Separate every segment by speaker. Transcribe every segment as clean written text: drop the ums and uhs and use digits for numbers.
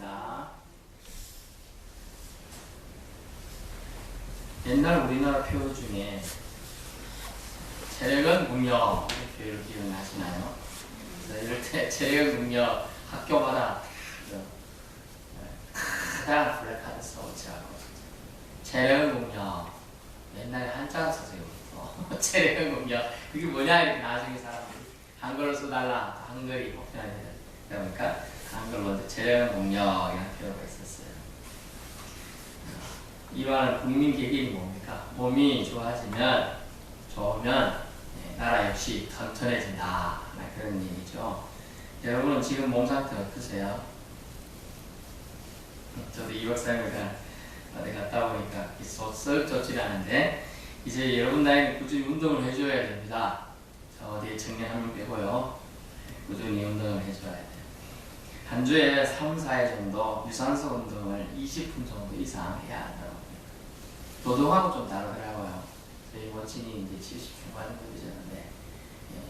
Speaker 1: 하겠습니다. 옛날 우리나라 표어 중에 체력은 국력 표를 기억나시나요? 이럴 때 체력은 국력 학교마다 가장 플래카드 써오치라고 체력은 국력 옛날에 한자로 써서요. 체력은 국력 그게 뭐냐 이렇게 나중에 사람들이 한글로 써달라 한글이 보편화되다 그러니까 한글로 체력은 국력이라는 표어가 있었어요. 이와는 국민 계기이 뭡니까? 몸이 좋으면 나라 역시 튼튼해진다 그런 얘기죠. 여러분은 지금 몸 상태 어떠세요? 저도 이 박사님과 어디 갔다 보니까 썩 좋지 않은데 이제 여러분 나이는 꾸준히 운동을 해줘야 됩니다. 저 어디에 청년 한 명 빼고요. 꾸준히 운동을 해줘야 돼요. 한 주에 3, 4회 정도 유산소 운동을 20분 정도 이상 해야 한다고 합니다. 노동하고 좀 다르더라고요. 저희 모친이 이제 70 중반급이셨는데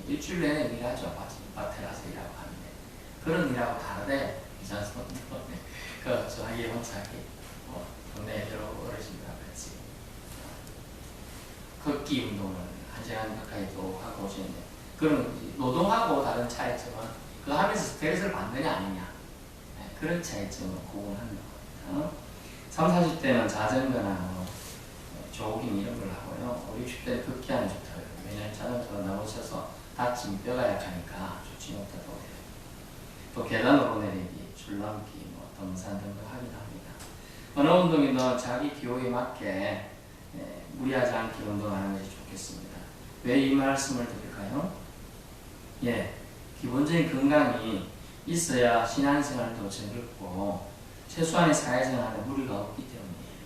Speaker 1: 일주일 내내 일하죠. 밭에 가서 일하고 하는데 그런 일하고 다르대. 유산소 운동 자기 혼자기 동네 어르신들하고 같이 걷기 운동을 1시간 가까이 또 하고 오시는데 그런 노동하고 다른 차이점은 그거 하면서 스트레스를 받느냐 아니냐 그런 차이점을 구분하는 겁니다. 30, 40대는 자전거나 조깅 이런 걸 하고요. 50, 60대는 걷기 하는 게 좋다고요. 왜냐하면 자전거 나오셔서 다친 뼈가 약하니까 좋지 못하다고 해요. 또 계단 오르내리기, 줄넘기, 등산 등도 하긴 합니다. 어느 운동이든 자기 기호에 맞게 무리하지 않게 운동하는 것이 좋겠습니다. 왜 이 말씀을 드릴까요? 기본적인 건강이 있어야 신앙생활도 즐겁고 최소한의 사회생활에 무리가 없기 때문이에요.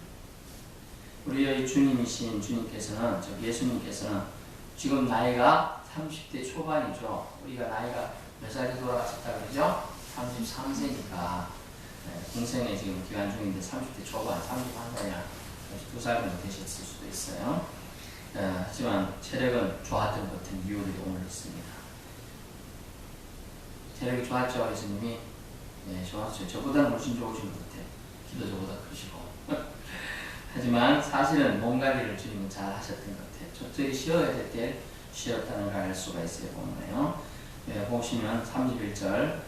Speaker 1: 우리의 주님이신 주님께서는 예수님께서는 지금 나이가 30대 초반이죠. 우리가 나이가 몇 살에 돌아가셨다 그러죠? 33세니까 공생에 지금 기간 중인데 30대 초반, 31살이나 2살 정도 되셨을 수도 있어요. 하지만 체력은 좋았던 것 같은 이유를 오늘 있습니다. 체력이 좋았죠, 예수님이? 좋았죠. 저보다는 훨씬 좋으신 것 같아요. 키도 저보다 크시고. 하지만 사실은 몸 관리를 주님은 잘 하셨던 것 같아요. 적절히 쉬어야 될 때 쉬었다는 걸 알 수가 있어요, 보면요. 보시면 31절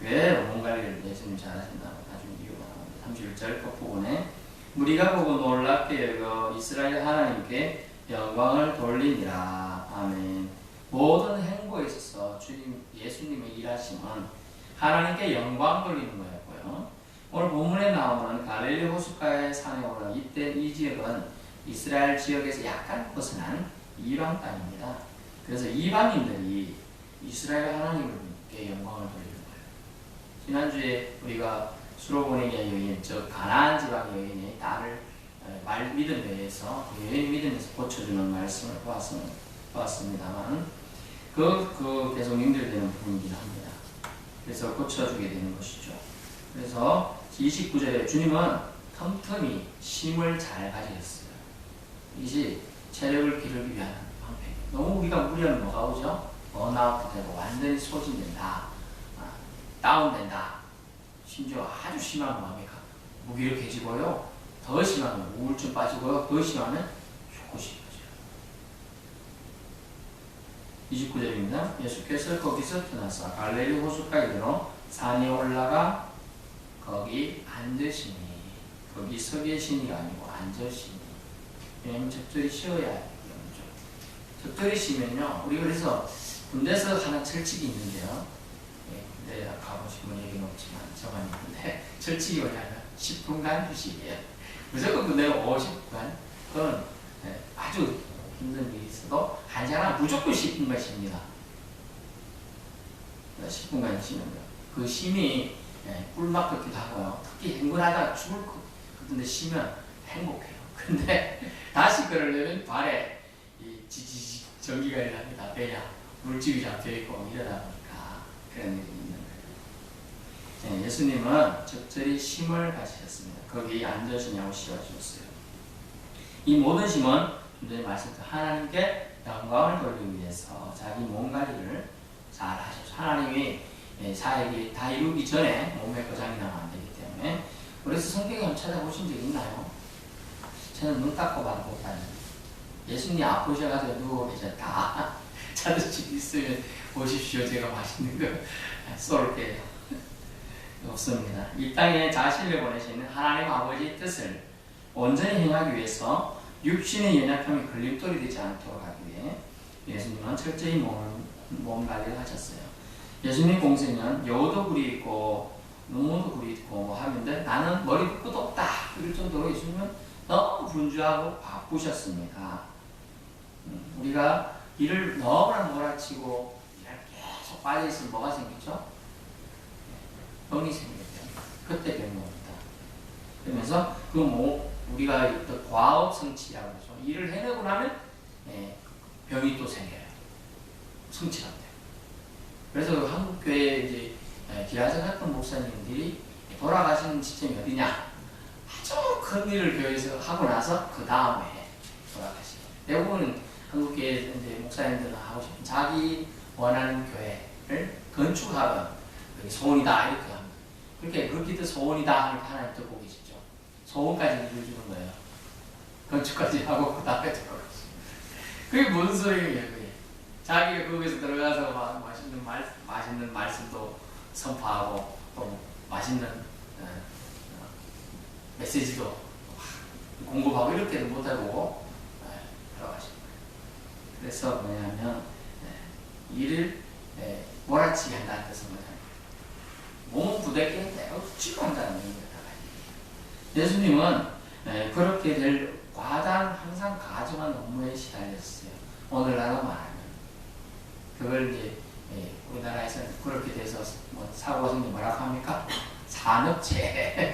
Speaker 1: 왜 몸 관리를 예수님 잘하신다고 나중에 이유가 나옵니다. 31절 끝부분에 무리가 보고 놀랍게 여겨 이스라엘 하나님께 영광을 돌리니라. 아멘. 모든 행보에 있어서 주님 예수님의 일하심은 하나님께 영광 돌리는 거였고요. 오늘 본문에 나오는 갈릴리 호숫가의 산에 오르는 이때 이 지역은 이스라엘 지역에서 약간 벗어난 이방 땅입니다. 그래서 이방인들이 이스라엘 하나님께 영광을 돌리는 거예요. 지난주에 우리가 수로보니게 여인, 즉 가나안 지방 여인의 딸을 믿음에 의해서 여인 믿음에서 고쳐주는 말씀을 보았습니다만 그 계속 연결되는 부분이긴 합니다. 그래서 고쳐주게 되는 것이죠. 그래서 29절에 주님은 틈틈이 힘을 잘 가지셨어요. 이것이 체력을 기르기 위한 방법. 너무 우리가 무리하면 뭐가 오죠? 번아웃 되고 완전히 소진된다. 다운된다. 심지어 아주 심한 마음이 무기력해지고요. 더 심하면 우울증 빠지고요. 더 심하면 죽고 싶어져요. 29절입니다. 예수께서 거기서 떠나서 갈릴리 호숫가에 이르러 산에 올라가 거기 앉으시니 거기 서 계시니가 아니고 앉으시니 왜냐하면 적절히 쉬어야 하기 때문이죠. 적절히 쉬면요. 우리 그래서 군대에서 하는 철칙이 있는데요. 군대 가보시면 얘기는 없지만 저만 있는데 철칙이 뭐냐면 10분간 휴식이에요. 무조건 군대는 50분간 그건 아주 힘든 일이 있어도 한 사람 무조건 10분간 쉽니다. 10분간 쉬는 거. 그 쉼이 꿀맛 같기도 하고요. 특히 행군하다가 죽을 것 같은데 쉬면 행복해요. 근데 다시 그러려면 발에 지지직 전기가 일어납니다. 왜냐? 물집이 잡혀있고 이러다 보니까 그런 일이 있는 거예요. 예수님은 적절히 쉼을 가지셨습니다. 거기 앉으시냐고 씌워주셨어요. 이 모든 쉼은 좀 전에 말씀드린 하나님께 영광을 돌리기 위해서 자기 몸 관리를 잘 하셨죠. 하나님이 사역이 다 이루기 전에 몸에 고장이 나면 안 되기 때문에 찾아보신 적 있나요? 저는 눈 감고 봐도 못 봐요. 예수님 아프셔가지고 누워 계셨다. 찾으실 있으면 오십시오. 제가 맛있는 거 쏠게요. 없습니다. 이 땅에 자신을 보내시는 하나님 아버지의 뜻을 온전히 행하기 위해서 육신의 연약함이 걸림돌이 되지 않도록 하기 위해 예수님은 철저히 몸 관리를 하셨어요. 예수님 공생은 여우도 굴이 있고 눈무도 굴이 있고 하는데 나는 머리도 끝도 없다 그럴 정도로 예수님은 너무 분주하고 바쁘셨습니다. 우리가 일을 너무나 몰아치고 계속 빠져있으면 뭐가 생기죠? 병이 생겨요. 그때 병이 옵니다. 그러면서 우리가 과업 성취라고 하죠. 일을 해내고 나면 병이 또 생겨요. 성취가 돼요. 그래서 한국교회 이제 기아전 같은 목사님들이 돌아가시는 시점이 어디냐? 아주 큰 일을 교회에서 하고 나서 그 다음에 돌아가시죠. 대부분 한국교회 이제 목사님들은 하고 싶은 자기 원하는 교회를 건축하면 소원이다 이렇게 합니다. 그렇게 소원이다 하니까 하나님 듣고 계시죠. 소원까지 이루어주는 거예요. 건축까지 하고 그 다음에 들어가시죠. 그게 뭔 소리예요? 그게 자기가 거기서 들어가서 막 맛있는 말씀도 선포하고 또 맛있는 메시지도 공급하고 이렇게도 못하고 들어가시는 거예요. 그래서 뭐냐면 일을 몰아치게 한다는 뜻은 뭐냐면 몸은 부대끼는데 억지로 한다는 의미가 예수님은 그렇게 될 항상 가정한 업무에 시달렸어요. 오늘날로 말하면 그걸 이제 우리나라에서는 그렇게 돼서 사고가 생기면 뭐라고 합니까? 산업재해.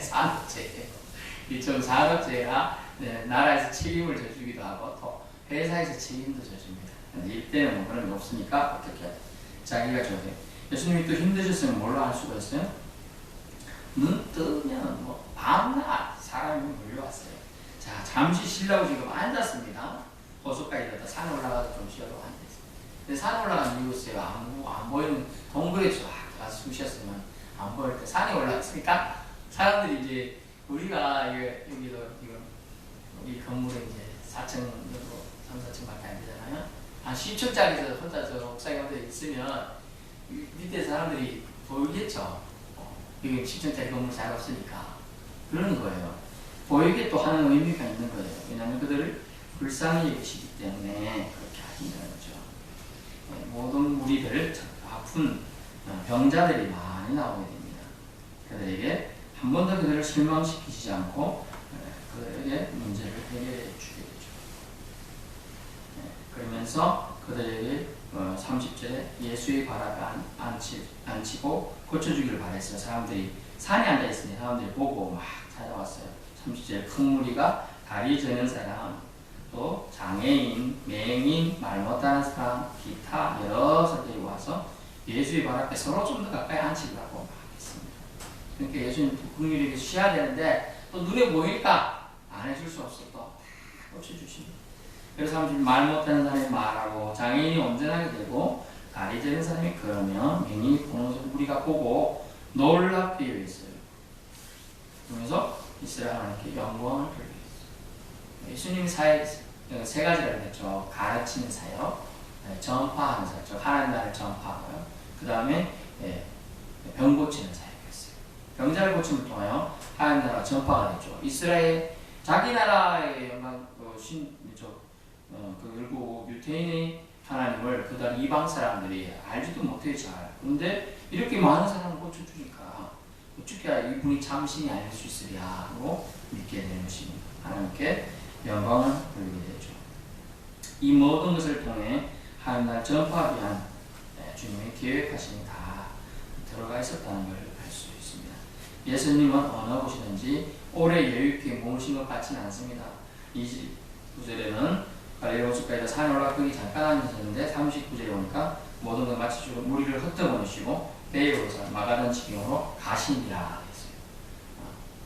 Speaker 1: 이좀 산업재해가 나라에서 책임을 져주기도 하고 또 회사에서 책임도 져줍니다. 근데 이때는 그런 게 없으니까 어떻게 해야 돼? 자기가 줘야 돼. 예수님이 또 힘드셨으면 뭘로 할 수가 있어요? 눈 뜨면 밤낮 사람이 몰려왔어요. 자, 잠시 쉬려고 지금 앉았습니다. 호수까지 갔다 산에 올라가서 좀 쉬어도 앉았어요. 근데 산에 올라간 이유 있어요. 안 보이는 동굴에 쫙 가서 숨쉬었으면 안 보일 때 산에 올라갔으니까 사람들이 이제 우리가 여기도 우리 건물에 이제 4층 정도 3, 4층밖에 안 되잖아요. 한 10층짜리에서 혼자 저 옥상에 혼자 있으면 밑에 사람들이 보이겠죠. 여기 10층짜리 건물 잘 없으니까 그러는 거예요. 보이게 또 하는 의미가 있는 거예요. 왜냐하면 그들을 불쌍히 여기시기 때문에 그렇게 하신다는 거죠. 모든 무리들 아픈 병자들이 많이 나오게 됩니다. 그들에게 한 번도 그들을 실망시키지 않고 그들에게 문제를 해결해 주게 되죠. 그러면서 그들에게 30절에 예수의 발 앞에 앉히고 고쳐주기를 바랬어요. 사람들이 산에 앉아있으니 사람들이 보고 막 찾아왔어요. 30절에 큰 무리가 다리 저는 사람, 또 장애인, 맹인, 말 못하는 사람, 기타 여러 사람들이 와서 예수의 발 앞에 서로 좀 더 가까이 앉히려고 막 했습니다. 그러니까 예수님 긍휼히 쉬어야 되는데 또 눈에 보이니까 안 해줄 수 없어. 또 고쳐주십니다. 그래서 말 못하는 사람이 말하고 장애인이 온전하게 되고 다리 저는 사람이 걸으며 맹인이 보는 것을 우리가 보고 놀랍게 여겼어요. 그러면서 이스라엘 하나님께 영광을 돌리겠어요. 예수님이 사역 세 가지를 했죠. 가르치는 사역, 전파하는 사역, 즉 하나님 나라를 전파하고요. 그 다음에 병 고치는 사역이었어요. 병자를 고침을 통하여 하나님 나라 전파가 됐죠. 이스라엘 자기 나라의 영광 그리고 유태인의 하나님을 그다음 이방 사람들이 알지도 못해 잘. 그런데 이렇게 많은 사람을 고쳐주니까 어떻게 이분이 참신이 아닐 수 있으랴 하고 믿게 되는 것입니다. 하나님께 영광을 돌리게 되죠. 이 모든 것을 통해 하나님 나라 전파하기 위한 주님의 계획하심이 다 들어가 있었다는 걸 알 수 있습니다. 예수님은 어느 곳이든지 오래 여유있게 머무신 것 같지는 않습니다. 29절에는 갈릴리 호수가에서 산에 올라가 거기 잠깐 앉으셨는데 39절에 오니까 모든 걸 마치시고 무리를 흩어보내시고 배에 오르사 마가단 지경으로 가시니라 했어요.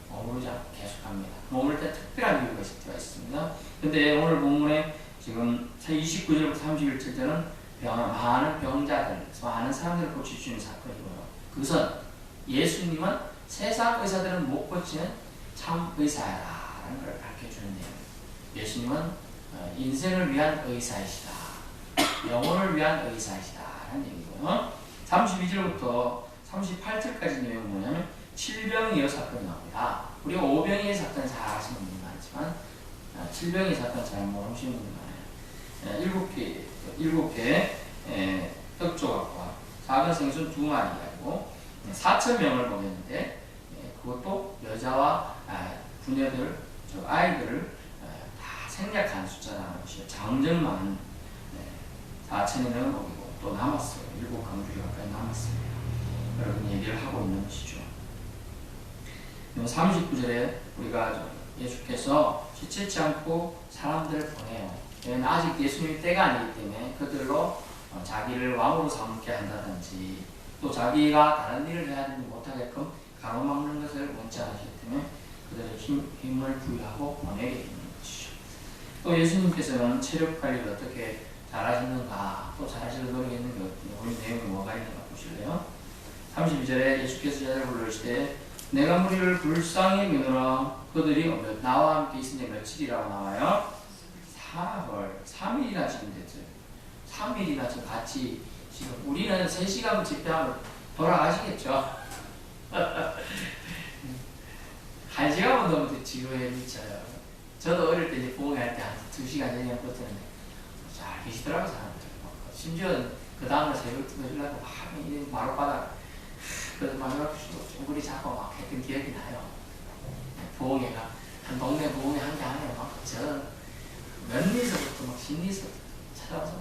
Speaker 1: 머무르지 않고 계속합니다. 머물 때 특별한 이유가 있을 때가 있습니다. 근데 오늘 본문에 지금 29절부터 31절에는 많은 병자들, 많은 사람들을 고치시는 사건이고요. 그것은 예수님은 세상 의사들은 못 고치는 참 의사야라는 걸 가르쳐주는 내용. 예수님은 인생을 위한 의사이시다. 영혼을 위한 의사이시다라는 얘기고요. 32절부터 38절까지 내용은 뭐냐면 칠병이의 사건이 나옵니다. 우리가 오병이의 사건 잘 아시는 분이 많지만 칠병이의 사건 잘 모르시는 분이 많아요. 일곱 개 떡조각과 작은 생선 2마리하고 4,000명을 먹였는데 그것도 여자와 부녀들, 아이들을 다 생략한 숫자라는 것이에요. 장정만 4,000명을 먹이고 또 남았어요. 7강주리 가까이 남았습니다. 여러분 얘기를 하고 있는 것이죠. 39절에 우리가 예수께서 지치지 않고 사람들을 보내요. 왜냐하면 아직 예수님의 때가 아니기 때문에 그들로 자기를 왕으로 삼게 한다든지 또 자기가 다른 일을 해야 하지 못하게끔 가로막는 것을 원치 않으시기 때문에 그들의 힘을 부여하고 보내게 되는 것이죠. 또 예수님께서는 체력 관리를 어떻게 잘하시는가, 또 잘하시는 노력이 있는 게 우리 내용이 뭐가 있는가 보실래요? 32절에 예수께서 제자를 불러주시되 내가 무리를 불쌍히 믿으라. 그들이 나와 함께 있으니 며칠이라고 나와요? 4월, 3일이나 지금 됐어요. 3일이나 지금 같이 지금 우리는 3시간 집회하면 돌아가시겠죠? 1시간만 넘으면 지루해 미쳐요. 저도 어릴 때 이제 부흥회 할 때 한 2시간 전에 버티는데 잘 계시더라고요, 사람들. 심지어 그 다음날 새벽 들으려고 막 마룻바닥 그래서 막 이렇게 쭈구리 잡고 막 했던 기억이 나요. 부흥회가 한 동네 부흥회 한 개 하면 막 저 면리서부터 막 심리서부터 찾아와서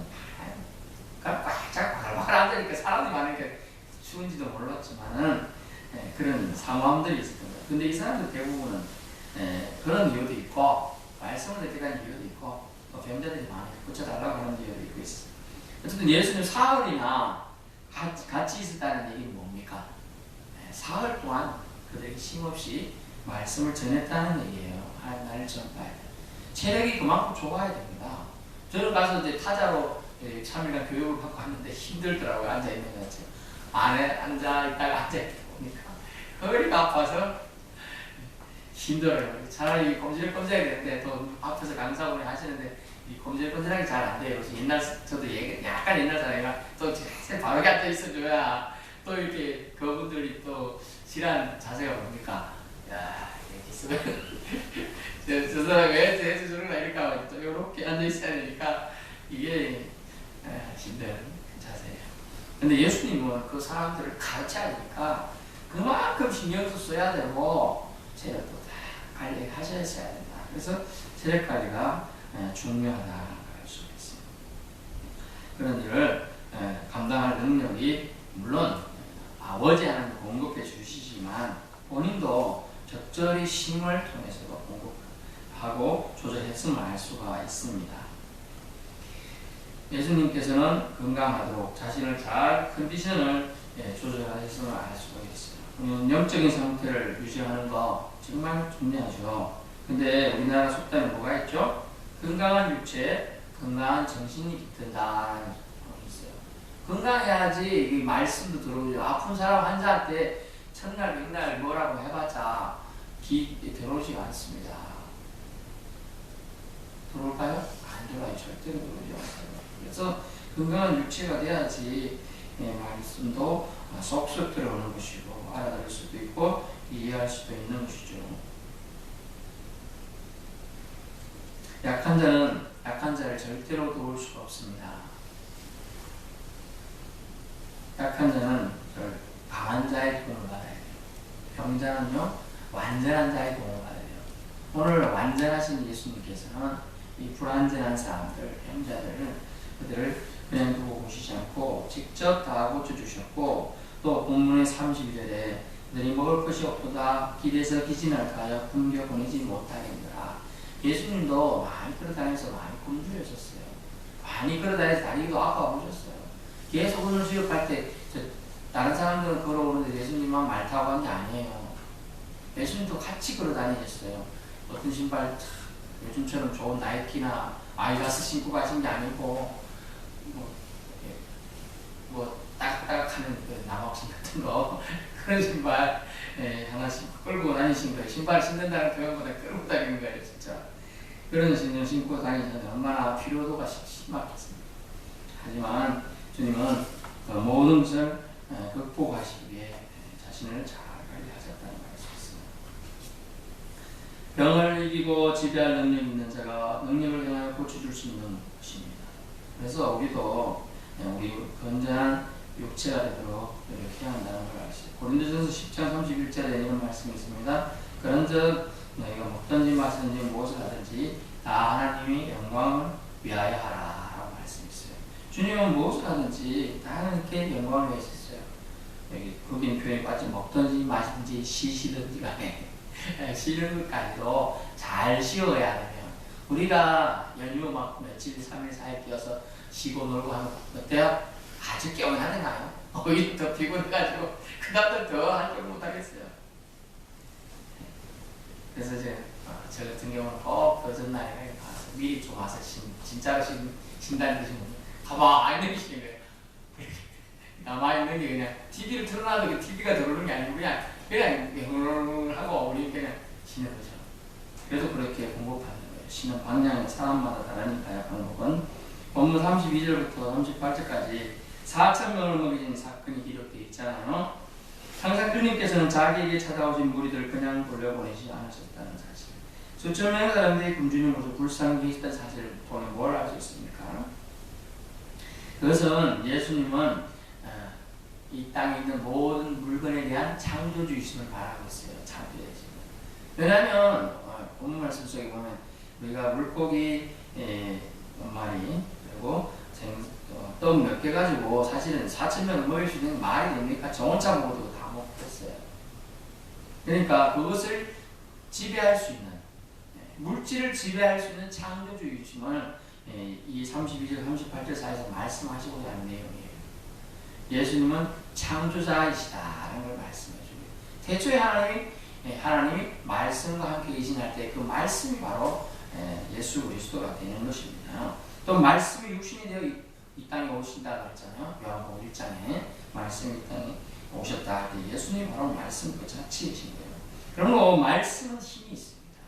Speaker 1: 막 꽉쫙 바글바글 앉으니까 사람이 많으니까 추운지도 몰랐지만은 그런 상황들이 있었던 거예요. 근데 이 사람들 대부분은 그런 이유도 있고 말씀을 듣게 된 이유도 있고 또 병자들이 많이 고쳐달라고 하는 이유도 있고 있어요. 어쨌든 예수님 사흘이나 같이 있었다는 얘기는 뭡니까? 사흘 동안 그들이 쉼없이 말씀을 전했다는 얘기예요. 하나님을 전파해야 돼요. 체력이 그만큼 좋아야 됩니다. 저는 가서 이제 타자로 3일간 교육을 받고 왔는데 힘들더라고요. 앉아있는 것 같아요. 안에 앉아있다가 앉아있다 보니까 허리가 아파서 힘들어요. 차라리 꼼지락꼼지락 되는데 또 앞에서 강사분이 하시는데 이 꼼지락꼼지락이 잘 안 돼요. 그래서 옛날 저도 약간 옛날 사람이라 또 바로 앉아 있어줘야 또 이렇게 그분들이 또 실한 자세가 뭡니까? 야, 이렇게 있으면 저 사람이 왜 대해서 저런가 이렇게 하고 또 이렇게 앉아 있어야 되니까 이게 힘든 자세예요. 근데 예수님은 그 사람들을 가르쳐야 되니까 그만큼 신경도 써야 되고 체력도 다 관리하셔야 된다. 그래서 체력 관리가 중요하다는 걸 알 수 있습니다. 그런 일을 감당할 능력이 물론 아버지 하나님 공급해 주시지만 본인도 적절히 쉼을 통해서도 공급하고 조절했음을 알 수가 있습니다. 예수님께서는 건강하도록 자신을 잘 컨디션을 조절하셨음을 알 수가 있어요. 영적인 상태를 유지하는 거 정말 중요하죠. 근데 우리나라 속담에 뭐가 있죠? 건강한 육체, 건강한 정신이 깃든다는 게 있어요. 건강해야지 이 말씀도 들어오죠. 아픈 사람 환자한테 첫날 백날 뭐라고 해봤자 들어오지가 않습니다. 들어올까요? 안 들어와요. 절대로 들어오지 않아요. 그래서 건강한 육체가 돼야지 말씀도 쏙쏙 들어오는 것이고 알아들을 수도 있고 이해할 수도 있는 것이죠. 약한 자를 절대로 도울 수가 없습니다. 약한 자는 강한 자의 도움을 받아야 돼요. 병자는요 완전한 자의 도움을 받아야 돼요. 오늘 완전하신 예수님께서는 이 불완전한 사람들, 병자들을 그들을 그냥 두고 보시지 않고 직접 다 고쳐주셨고 또 본문의 32절에 너희 먹을 것이 없도다 길에서 기진할까 하여 굶겨 보내지 못하겠느라. 예수님도 많이 걸어다니면서 많이 굶주렸었어요. 많이 걸어다니면서 다리도 아파보셨어요. 계속 오늘 수업할 때 다른 사람들은 걸어오는데 예수님만 말 타고 한 게 아니에요. 예수님도 같이 걸어다니셨어요. 어떤 신발 요즘처럼 좋은 나이키나 아디다스 신고 가신 게 아니고 뭐 따각따각하는 그 남학신 같은 거 그런 신발 하나씩 끌고 다니신 거예요. 신발 신는다는 표현보다 끌고 다니는 거예요, 진짜. 그런 신을 신고 다니셨는데 얼마나 피로도가 심하겠습니까? 하지만 주님은 모든 것을 극복하시기 위해 자신을 잘 관리하셨다는 말을 수 있습니다. 병을 이기고 지배할 능력 있는 자가 능력을 행하여 고쳐줄 수 있는 것입니다. 그래서 우리도 우리 건전한 육체가 되도록 노력해야 한다는 걸 아시죠. 고린도전서 10장 31절에 이런 말씀이 있습니다. 그런즉 너희가 먹든지 마시든지 무엇을 하든지 다 하나님의 영광을 위하여 하라 라고 말씀이 있어요. 주님은 무엇을 하든지 다 하나님께 영광을 위해서 했어요. 여기 거긴 표현이 빠지 먹든지 마시든지 쉬시든지 간에 쉬는 것까지도 잘 쉬어야 되면 우리가 연휴 막 며칠 3일 4일 끼어서 쉬고 놀고 하면 어때요? 아주 개운하잖아요. 오히려 더 피곤해가지고 그 다음부터 더 할 줄 못하겠어요. 그래서 저 같은 경우는 꼭 버전날에 가서 미리 좀 와서 진짜로 신다는 듯이 가만히 있는 게 거예요. 남아있는 게 그냥 TV를 틀어놔도 그 TV가 들어오는 게 아니고 그냥 하고 우리 그냥 쉬는 거죠. 그래서 그렇게 공급하는 거예요. 쉬는 방향은 사람마다 다르니까요. 방법은 본문 32절부터 38절까지 4,000명을 먹이신 사건이 기록되어 있잖아요. 항상 주님께서는 자기에게 찾아오신 무리들을 그냥 돌려보내지 않으셨다는 사실. 수천 명의 사람들이 금주님으로서 불쌍히 계시다는 사실을 통해 뭘 알 수 있습니까? 그것은 예수님은 이 땅에 있는 모든 물건에 대한 창조주이심을 말하고 있어요. 창조주이심. 왜냐하면 본문 말씀 속에 보면 우리가 물고기 몇 마리 그리고 떡 몇 개 가지고 사실은 4,000명을 먹일 수 있는 말이 됩니까? 저 혼자 먹어도 다 먹겠어요. 그러니까 그것을 지배할 수 있는 물질을 지배할 수 있는 창조주의심을 이 32절 38절 사이에서 말씀하시고자 하는 내용이에요. 예수님은 창조자이시다라는 걸 말씀해 줍니다. 태초에 하나님이 말씀과 함께 계시할 때 그 말씀이 바로 예수 그리스도가 되는 것입니다. 또 말씀이 육신이 되어 이 땅에 오신다 그랬잖아요. 요한복음 1장에 말씀이 이 땅에 오셨다 할 때 예수님이 바로 말씀 그 자체이신 거예요. 그러므로 말씀은 힘이 있습니다.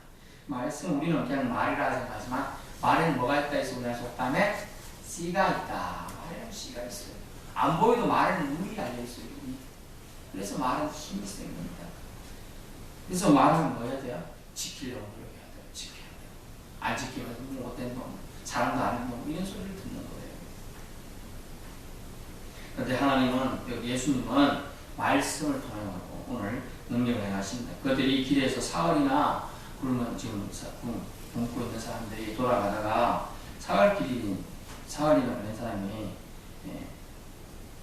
Speaker 1: 말씀 우리는 그냥 말이라 생각하지만 말에는 뭐가 있다 해서 우리가 속담에 씨가 있다. 말에는 씨가 있어요. 안 보여도 말에는 눈이 달려있어요. 눈이. 그래서 말은 힘이 있어야 됩니다. 그래서 말은 뭐 해야 돼요? 지키려고 노력해야 돼요. 지켜야 돼요. 안 지키면 못된 놈, 사람도 아닌 놈 이런 소리를 듣는 거예요. 그런데 하나님은 예수님은 말씀을 통해서 오늘 능력을 행하신다. 그들이 길에서 사흘이나 굶은 지금 굶고 있는 사람들이 돌아가다가 사흘이나 그런 사람이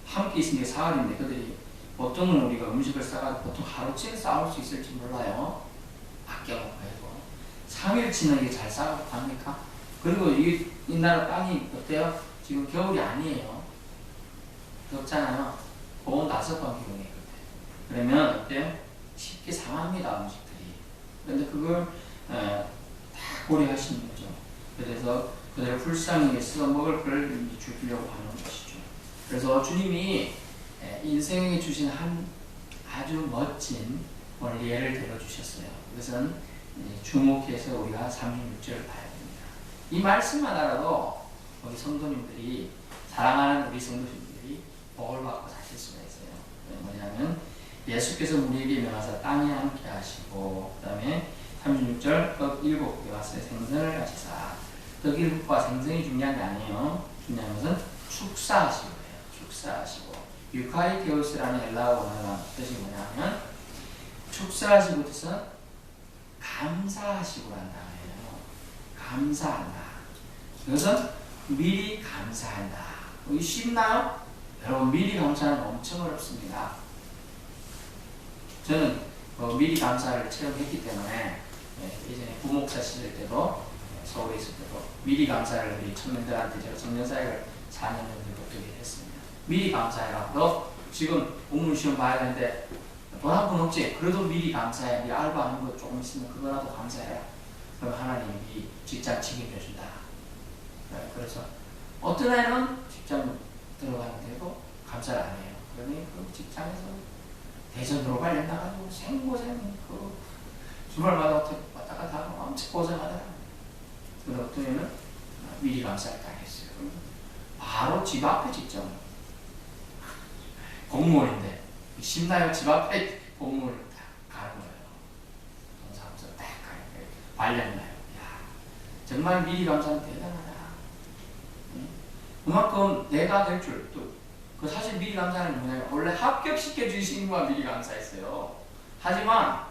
Speaker 1: 함께 있으면 사흘인데 그들이 보통은 우리가 음식을 싸가지고 보통 하루치에 싸울 수 있을지 몰라요. 아껴놓고 해도 3일치는 이게 잘 싸가고 갑니까? 그리고 이 나라 땅이 어때요? 지금 겨울이 아니에요. 덥잖아요. 고온 5번 기온이에요. 그러면 어때요? 쉽게 상합니다. 음식들이. 그런데 그걸 다 고려하시는 거죠. 그래서 그들을 불쌍히 여겨 먹을 걸 주려고 하는 것이죠. 그래서 주님이 인생에 주신 한 아주 멋진 오늘 예를 들어주셨어요. 그것은 주목해서 우리가 36절을 봐야 됩니다. 이 말씀만 알아도 우리 성도님들이 사랑하는 우리 성도님들이 복을 받고 사실 수가 있어요. 뭐냐면 예수께서 우리에게 명하사 땅에 함께 하시고 그 다음에 36절 떡 7개 와서 생선을 하시사. 떡 7개와 생선이 중요한 게 아니에요. 중요한 것은 축사하시고 축사하시고 유카이테오스라는 헬라어 원어가 뜻이 뭐냐면 축사하시고 뜻은 감사하시고라는 단어예요. 감사한다. 그것은 미리 감사한다. 이게 쉽나요? 여러분 미리 감사는 엄청 어렵습니다. 저는 미리 감사를 체험했기 때문에 예전에 부목사 시절 때도 서울에 있을 때도 미리 감사를 우리 청년들한테 제가 청년사역을 4년 정도 어떻게 했습니다. 미리 감사해라. 너 지금 공무원시험 봐야 되는데 돈 한 푼 없지? 그래도 미리 감사해. 네 알바하는 거 조금 있으면 그거라도 감사해라. 그럼 하나님이 직장 책임져준다. 그래서 어떤 애는 직장 들어가는데도 감사를 안 해요. 그러니 그 직장에서 대전으로 발려나가지고 생고생 주말마다 왔다 갔다 하고 엄청 고생하더라고요. 그러다 어떤 애는 미리 감사를 당했어요. 바로 집 앞에 직접 공무원인데 신나요. 집 앞에 공무원을 딱 가는 거예요. 동사무소 딱 가요. 발렸나요? 야, 정말 미리 감사는 대단하다. 그만큼 내가 될 줄, 또, 그 사실 미리 감사는 뭐냐면, 원래 합격시켜 주신 거와 미리 감사했어요. 하지만,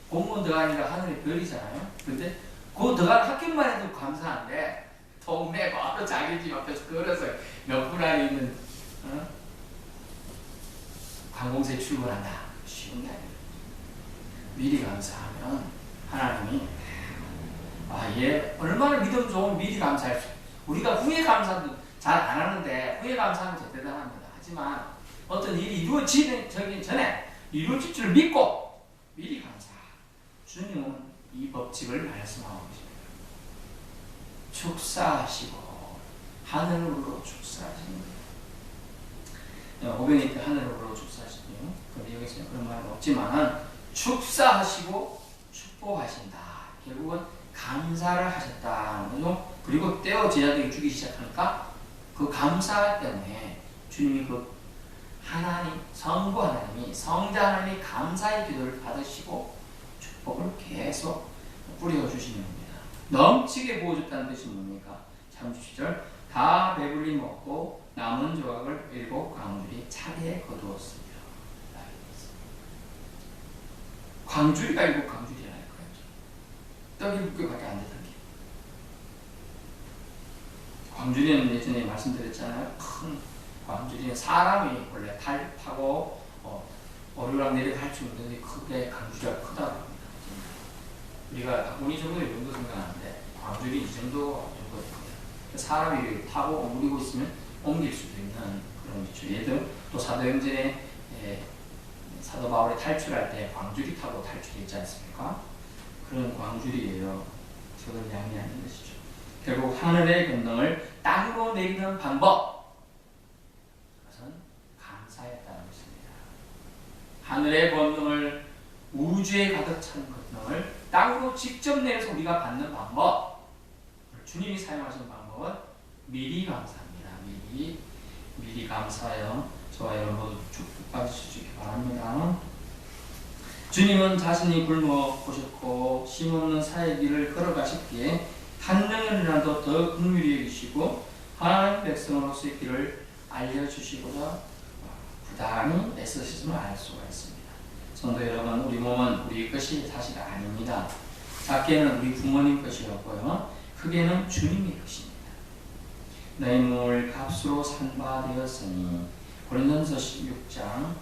Speaker 1: 공무원 들어가니까 하늘의 별이잖아요? 근데, 그 들어가는 합격만 해도 감사한데, 동네 바로 자기 집 앞에서 걸어서 몇 분 안에 있는, 관공서에 출근한다. 쉬운 게 아니에요. 미리 감사하면, 하나님이, 얘 얼마나 믿음 좋은 미리 감사할 수, 우리가 후에 감사도 잘 안 하는데 후에 감사하면 더 대단합니다. 하지만 어떤 일이 이루어지기 전에 이루어질 줄 믿고 미리 감사. 주님은 이 법칙을 말씀하고 계십니다. 축사하시고 하늘으로 축사하십니다. 오병이 때 하늘으로 축사하시고요. 근데 여기서 그런 말은 없지만 축사하시고 축복하신다. 결국은 감사를 하셨다는 거죠. 그리고 떼어 제자들이 주기 시작하니까 그 감사 때문에 주님이 그 하나님, 성부 하나님이, 성자 하나님이 감사의 기도를 받으시고 축복을 계속 뿌려주시는 겁니다. 넘치게 부어줬다는 뜻이 뭡니까? 37절 다 배불리 먹고 남은 조각을 7 광주리 차례에 거두었습니다. 광주리가 7 광주리라는 거예요. 떡이 7개밖에 안 되던 게. 광주리는 예전에 말씀드렸잖아요. 큰 광주리는 사람이 원래 탈 타고 오르락 내리락 줄 있는데 크게 광주리가 크다고 합니다. 우리가 바구니 정도 이 정도 생각하는데 광주리 이 정도 됩니다. 사람이 타고 오므리고 있으면 옮길 수도 있는 그런 거죠. 예를 또 사도행전에 사도 바울이 탈출할 때 광주리 타고 탈출했지 않습니까? 그런 광주리예요. 적은 양이 아닌 것이죠. 결국 하늘의 권능을 땅으로 내리는 방법, 그것은 감사였다는 것입니다. 하늘의 권능을, 우주에 가득 찬 권능을 땅으로 직접 내려서 우리가 받는 방법, 주님이 사용하신 방법은 미리 감사합니다. 미리 감사하여 저와 여러분 모두 축복받으실 수 있기 바랍니다. 주님은 자신이 굶어 보셨고 힘없는 사의 길을 걸어가셨기에 한 명이라도 더 긍휼히 여기시고 하나님 백성으로서의 길을 알려주시고자 부단히 애쓰심을 알 수가 있습니다. 성도 여러분, 우리 몸은 우리 것이 사실 아닙니다. 작게는 우리 부모님 것이었고요, 크게는 주님의 것입니다. 너희 몸을 값으로 산 바 되었으니 고린도전서 16장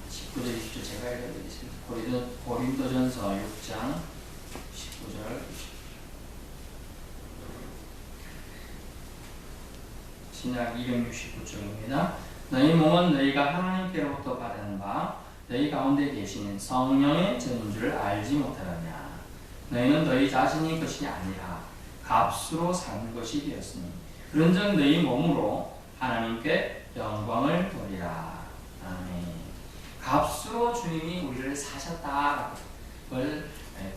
Speaker 1: 19절 20절 제가 읽어드리겠습니다. 고린도전서 6장 19절 20절 신약 269쪽입니다. 너희 몸은 너희가 하나님께로부터 받은 바 너희 가운데 계시는 성령의 전인 줄 알지 못하느냐. 너희는 너희 자신의 것이 아니라 값으로 산 것이 되었으니 그런즉 너희 몸으로 하나님께 영광을 돌리라. 아멘. 값으로 주님이 우리를 사셨다. 그걸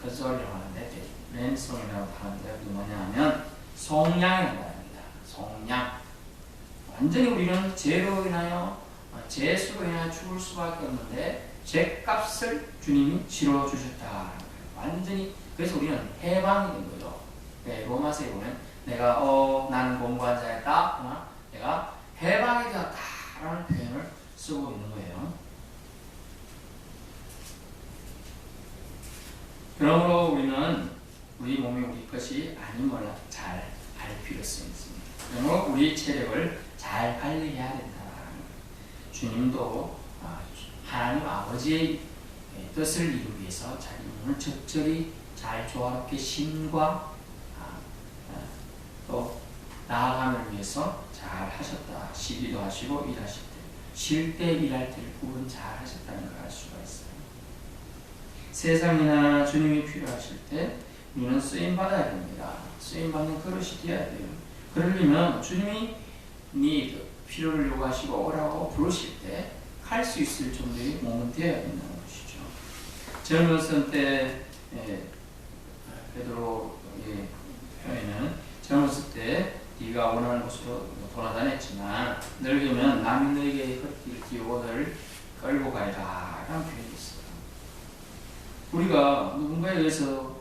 Speaker 1: 거절이라고 하는데 랜송이라고 하는데 그게 뭐냐면 송양이라고 합니다. 송양. 완전히 우리는 죄로 인하여 죄수로 인하여 죽을 수밖에 없는데 죄값을 주님이 치러 주셨다. 완전히. 그래서 우리는 해방이 된 거죠. 로마서에 보면 내가 나는 공부한 자였다, 그러나 내가 해방이 되었다라는 표현을 쓰고 있는 거예요. 그러므로 우리는 우리 몸이 우리 것이 아님을 잘 알 필요성이 있습니다. 그러므로 우리 체력을 잘 관리해야 된다. 주님도 하나님 아버지의 뜻을 이루기 위해서 자기 몸을 적절히 잘 조화롭게 심과 또 나아감을 위해서 잘 하셨다. 쉬기도 하시고 일하실 때, 쉴 때 일할 때를 구분 잘 하셨다는 걸 알 수가 있어요. 세상이나 주님이 필요하실 때 우리는 쓰임받아야 됩니다. 쓰임받는 그릇이 되어야 돼요. 그러려면 주님이 네 필요를 요구하시고 오라고 부르실 때 할 수 있을 정도의 몸은 되어야 된다는 것이죠. 젊었을 때 베드로의 표현은 젊었을 때 네가 원하는 곳으로 돌아다녔지만 늙으면 남이 너에게 헛기를 띄우고 너를 끌고 가리라 라는 표현이 있어요. 우리가 누군가에 의해서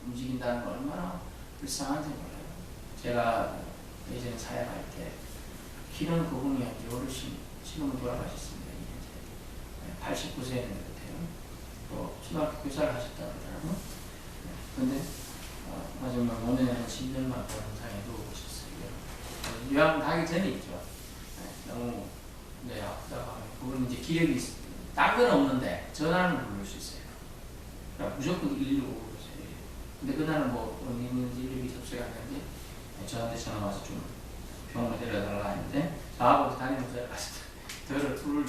Speaker 1: 움직인다는 건 얼마나 불쌍한지 몰라요. 제가 예전에 사역할 때 길은 그분이 어르신, 지금은 돌아가셨습니다. 89세였는 것 같아요. 또 초등학교 교사를 하셨다고 하더라고요. 근데 마지막 오늘 한 10년만 병상에 누워 계셨어요. 요양 가기 전에 있죠. 너무 아프다고 하면 그분은 이제 기력이 딴 건 없는데 전화는 부를 수 있어요. 그러니까 무조건 119 부르세요. 근데 그날은 뭐 어디 있는지 일일이 접수가 안 되는데 저한테 전화 와서 좀 병원에 데려달라 했는데 저하고 다니면서 저를 둘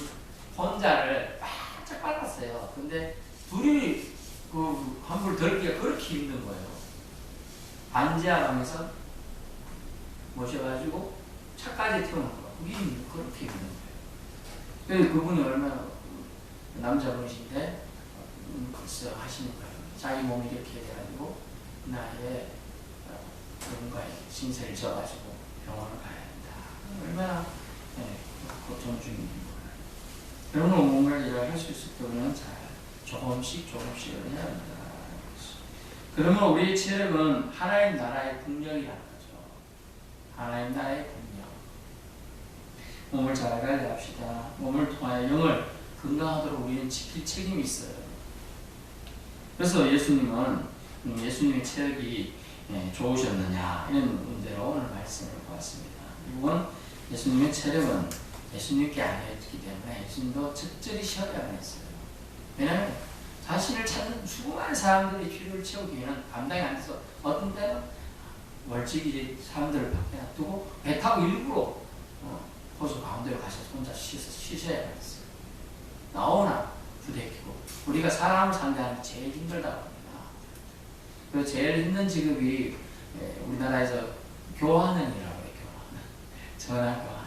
Speaker 1: 혼자를 바짝 빨았어요. 근데 둘이 그 환부를 덜기가 그렇게 힘든 거예요. 반지하면서 모셔가지고 차까지 태우는 거예요. 그게 그렇게 힘든 거예요. 그래서 그분이 얼마나 남자분이신데 글쎄 하시는 거예요. 자기 몸이 이렇게 돼가지고 나의 누군가의 신세를 져가지고 병원을 가야 한다. 얼마나 고통 중인 거예요. 여러분은 뭔가 일을 할 수 있을 때는 잘 조금씩 해야 한다. 그러면 우리의 체력은 하나님 나라의 국력이라는 거죠. 하나님 나라의 국력. 몸을 잘 관리합시다. 몸을 통하여 영을 건강하도록 우리는 지킬 책임이 있어요. 그래서 예수님의 체력이 좋으셨느냐 이런 문제로 오늘 말씀을 보았습니다. 이건 예수님의 체력은 예수님께 아니었기 때문에 예수님도 적절히 쉬어야만 했어요. 왜냐하면 자신을 찾는 수많은 사람들의 필요를 채우기 위해는 감당이 안 돼서 어떤 때는 멀찍이 사람들을 밖에 놔두고 배 타고 일부러 호수 가운데로 가셔서 혼자 쉬셔야만 했어요. 나오나 부대끼고 우리가 사람을 상대하는 게 제일 힘들다고 합니다. 그래서 제일 힘든 직업이 우리나라에서 교환원이라고 해요. 전화 교환.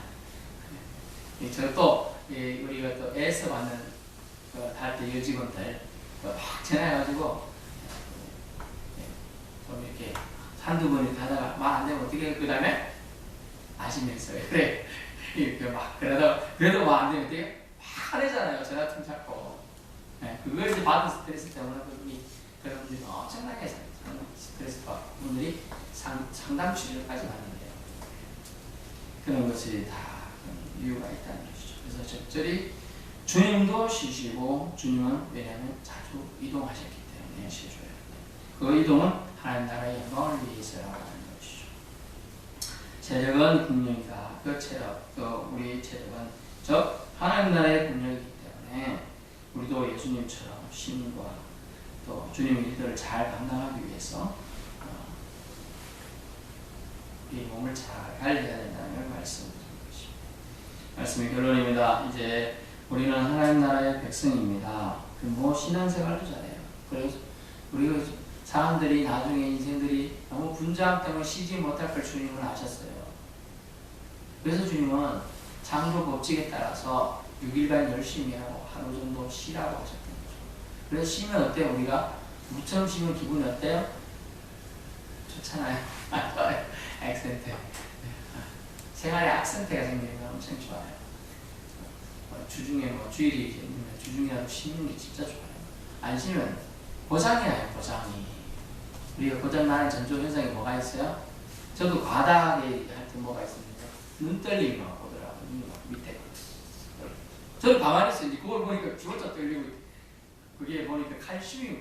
Speaker 1: 저 또 우리가 또 애써 받는 할때 여직원들 막 전화해가지고 좀 이렇게 한두 번이 가다가 말 안 되면 어떻게 그 다음에 아시면서 그래 이렇게 막 그러다가 그래도 말 안 되면 어떻게 막 하잖아요. 전화통 잡고 그걸 이제 받은 스트레스 때문에 그런 분들이 엄청나게 스트레스 받고 분들이 상담 치료까지 받는데요. 그런 것이 다 이유가 있다는 것이죠. 그래서 적절히 주님도 쉬시고 주님은 왜냐하면 자주 이동하셨기 때문에 쉬셔야 돼요. 그 이동은 하나님 나라의 영광을 위해서라는 것이죠. 체력은 국력이다. 그 체력, 우리 체력은 즉 하나님 나라의 국력이기 때문에 우리도 예수님처럼 신과 또 주님의 일들을 잘 감당하기 위해서 우리 몸을 잘 관리해야 된다는 걸 말씀드립니다. 말씀의 결론입니다. 이제 우리는 하나님 나라의 백성입니다. 신앙생활도 잘해요. 그래서 우리가 사람들이 나중에 인생들이 너무 분주함 때문에 쉬지 못할 걸 주님은 아셨어요. 그래서 주님은 창조 법칙에 따라서 6일간 열심히 하고 하루 정도 쉬라고 하셨던 거죠. 그래서 쉬면 어때요? 우리가 무처럼 쉬면 기분이 어때요? 좋잖아요. 액센트. 생활에 악센트가 생기는 건 엄청 좋아요. 주중에 주일이 있으면 주중이라도 쉬는 게 진짜 좋아요. 안 쉬면 고장이 나요. 고장이. 우리가 고장나는 전조 현상이 뭐가 있어요? 저도 과다하게 할 때 뭐가 있습니까? 눈 떨림이 막 오더라고요. 눈이 막 밑에. 저는 가만히 있어요. 그걸 보니까 주어져 떨리고 그게 보니까 칼슘이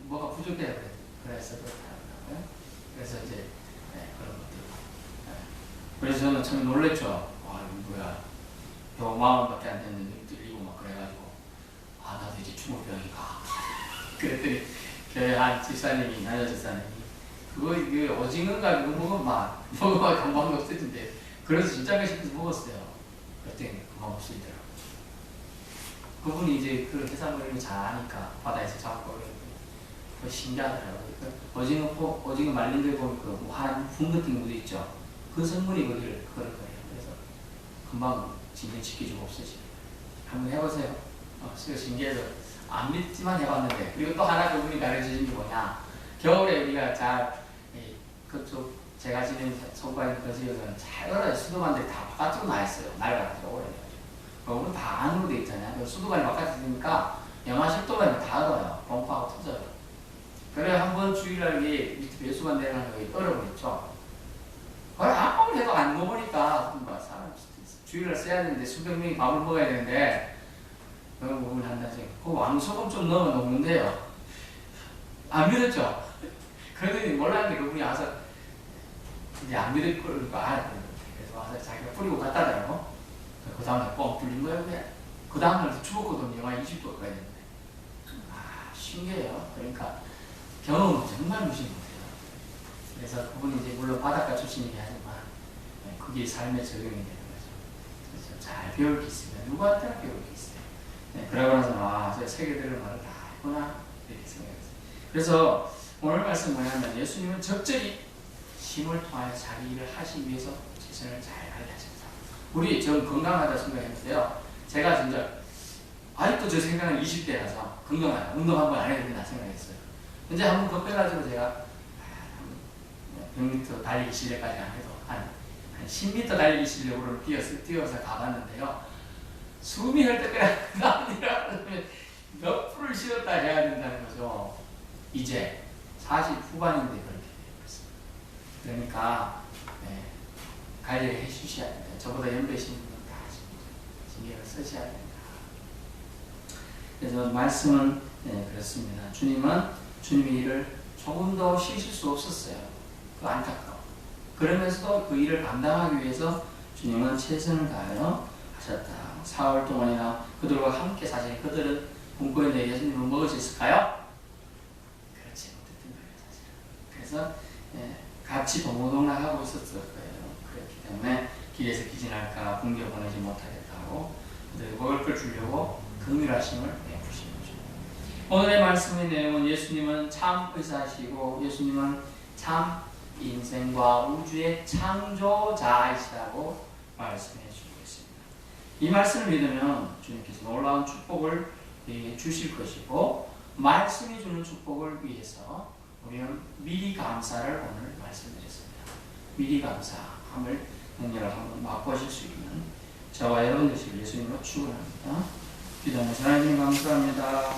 Speaker 1: 뭐가 부족해야 그래서 그렇더라고요. 그래서 이제 그런 것들. 그래서 저는 참 놀랬죠. 와, 이거 뭐야. 5만원밖에 안 됐는데 눈 떨리고 막 그래가지고 나도 이제 중후병인가. 그랬더니 교회 한 집사님이, 남자 집사님이 그거 오징어인가 그거 먹으면 금방 없어진대. 그래서 진짜 싶어서 먹었어요. 그랬더니 금방 없어지더라고요. 그분이 이제 그 해산물을 잘 아니까 바다에서 잡고 그거 신기하더라고요. 오징어 말린 데 보면 분 같은 게 묻어 있죠. 그 성분이 거기를 그럴 거예요. 그래서 금방 진정시키고 없어지요. 한번 해보세요. 신기해서 안 믿지만 해봤는데. 그리고 또 하나 그분이 가르쳐준 게 뭐냐. 겨울에 우리가 잘 그쪽 제가 지낸 송파인 그 지역은 잘 얼어요. 수도관들이 다 바깥으로 나 있어요. 낡아가지고 오래돼가지고. 그러면 다 안으로 돼 있잖아요. 수도관이 바깥에 있으니까 영하 10도면 다 얼어요. 벙커하고 터져요. 그래 한번 주일날 밑에 배수관 내려가는 거 얼어버렸죠. 그걸 아무리 해도 안 먹으니까 사람 주일날 써야 되는데 수백 명이 밥을 먹어야 되는데 그런 부분을 한다지. 그 왕소금 좀 넣어 놓는데요. 안 믿었죠? 그러더니 몰랐는데 그분이 와서 이제 안 믿을 걸 알았거든요. 그래서 와서 자기가 뿌리고 갔다더라고. 그 다음날 뻥 뚫린 거예요. 그 다음날 추웠거든요. 영하 20도 가야 되는데. 신기해요. 그러니까 경험은 정말 무시 못해요. 그래서 그분이 이제 물론 바닷가 출신이긴 하지만 그게 삶의 적용이 되는 거죠. 그래서 잘 배울 게 있습니다. 누구한테나 배울 게 있어요. 그러고 나서 저 세계들을 말을 다 했구나 이렇게 생각했어요. 그래서 오늘 말씀 뭐냐면 예수님은 적절히 힘을 통하여 자기 일을 하시기 위해서 최선을 잘 다하셨다. 우리 전 건강하다 생각했는데요. 제가 진짜 아직도 저 생각은 20대라서 건강하다. 운동 한번 안 해도 된다 생각했어요. 근데 한번 급해가지고 제가 100m 달리기 실력까지 안 해도 한 10m 달리기 실력으로 뛰어서 가봤는데요. 숨이 할 때까지 나오니라 몇 프로를 쉬었다 해야 된다는 거죠. 이제 40 후반인데 그렇게 되고 있습니다. 그러니까 관리를 해주셔야 됩니다. 저보다 연배신 분은 다 신경을 쓰셔야 됩니다. 그래서 말씀은 그렇습니다. 주님은 주님의 일을 조금 더 쉬실 수 없었어요. 그 안타까워. 그러면서도 그 일을 감당하기 위해서 주님은 최선을 다하여 하셨다. 4월 동안이나 그들과 함께 사실 그들은 굶고 있는데 예수님은 먹을 수 있을까요? 그렇지 못했던 거예요. 사실. 그래서 같이 동고동락하고 있었을 거예요. 그렇기 때문에 길에서 기진할까 굶겨 보내지 못하겠다고 그들이 먹을 걸 주려고 긍휼하심을 베푸신 거죠. 오늘의 말씀의 내용은 예수님은 참 의사시고 예수님은 참 인생과 우주의 창조자이시라고 말씀해 주고 있습니다. 이 말씀을 믿으면 주님께서 놀라운 축복을 주실 것이고 말씀이 주는 축복을 위해서 우리는 미리 감사를 오늘 말씀드렸습니다. 미리 감사함을 능력을 한번 맛보실 수 있는 저와 여러분 되시길 예수님으로 축원합니다. 기도하면서 하나님 감사합니다.